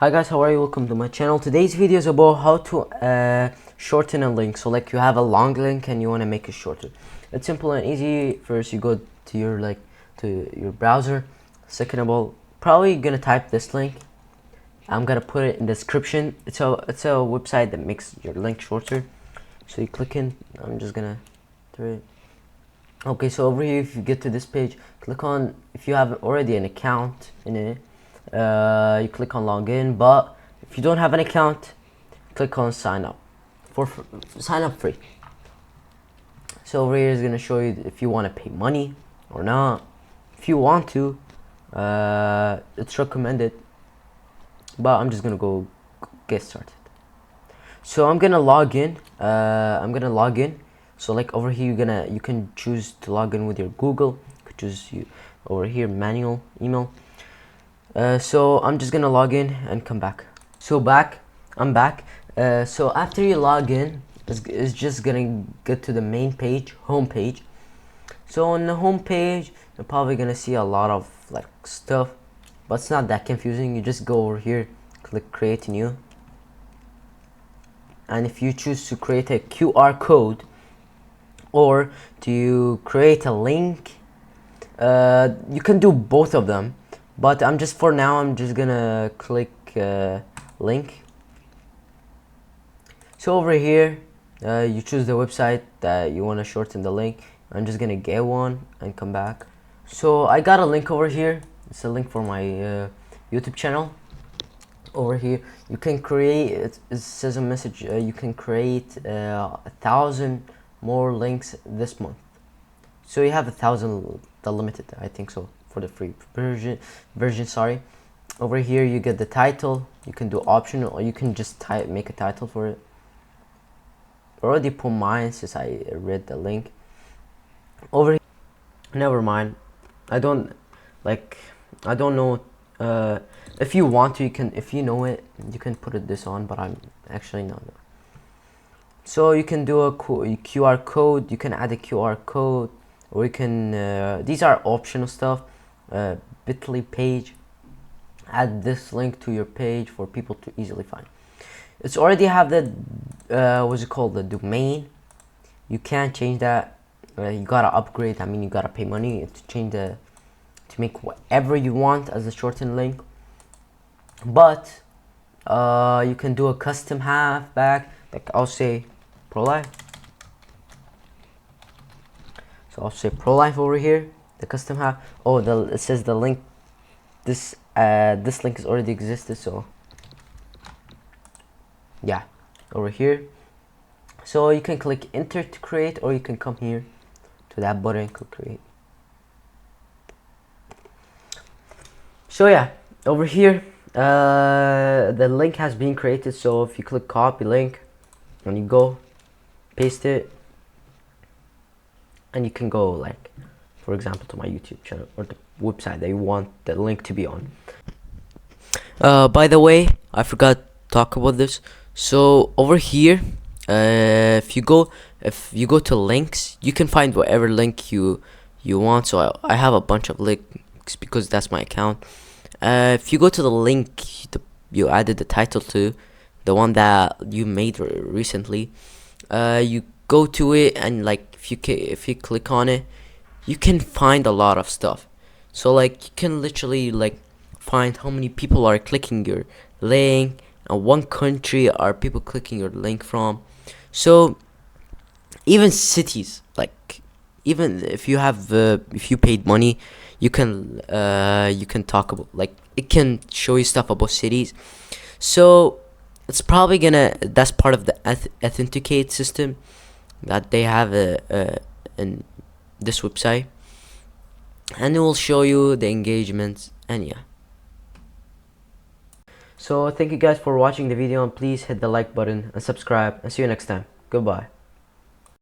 Hi guys, how are you? Welcome to my channel. Today's video is about how to shorten a link. So like you have a long link and you want to make it shorter. It's simple and easy. First you go to your browser. Second of all, probably gonna type this link. I'm gonna put it in the description. It's a website that makes your link shorter. So you click in. I'm just gonna do it. Okay, so over here, if you get to this page, click on, if you have already an account in it, you click on login. But if you don't have an account, click on sign up sign up free. So over here is going to show you if you want to pay money or not. If you want to, it's recommended, but I'm just gonna go get started. So I'm gonna log in. So like over here, you can choose to log in with your Google. You could choose over here manual email. So I'm just gonna log in and come back. So I'm back. So after you log in, it's just gonna get to the main page, home page. So on the home page, you're probably gonna see a lot of like stuff, but it's not that confusing. You just go over here, click create new, and if you choose to create a QR code or to create a link, you can do both of them, but I'm just gonna click link. So over here, you choose the website that you want to shorten the link. I'm just gonna get one and come back. So I got a link over here. It's a link for my YouTube channel. Over here you can create, it says a message, you can create 1,000 more links this month. So you have 1,000, the limited, I think so, for the free version. Sorry. Over here you get the title. You can do optional, or you can just make a title for it. I already put mine since I read the link. Over here, never mind, I don't know. If you want to, if you know it, you can put this on, but I'm actually not. So you can do a QR code. You can add a QR code, or you can these are optional stuff. Bit.ly page, add this link to your page for people to easily find. It's already have the what's it called, the domain. You can't change that. You gotta upgrade. I mean, you gotta pay money to change to make whatever you want as a shortened link. But you can do a custom halfback, like I'll say pro-life. So I'll say pro-life over here, the custom half. Oh, it says the link, this link is already existed, so yeah, over here. So you can click enter to create, or you can come here to that button and click create. So yeah, over here the link has been created. So if you click copy link and you go paste it, and you can go, like, for example, to my YouTube channel or the website that you want the link to be on. By the way, I forgot to talk about this. So over here, if you go to links, you can find whatever link you want. So I have a bunch of links because that's my account. If you go to the link you added the title to, the one that you made recently, you go to it, and like if you click on it, you can find a lot of stuff. So like you can literally like find how many people are clicking your link, and one country are people clicking your link from. So even cities, like even if you have if you paid money, you can talk about, like, it can show you stuff about cities. So it's probably that's part of the authenticate system that they have in this website, and it will show you the engagements. And yeah, so thank you guys for watching the video, and please hit the like button and subscribe, and see you next time. Goodbye.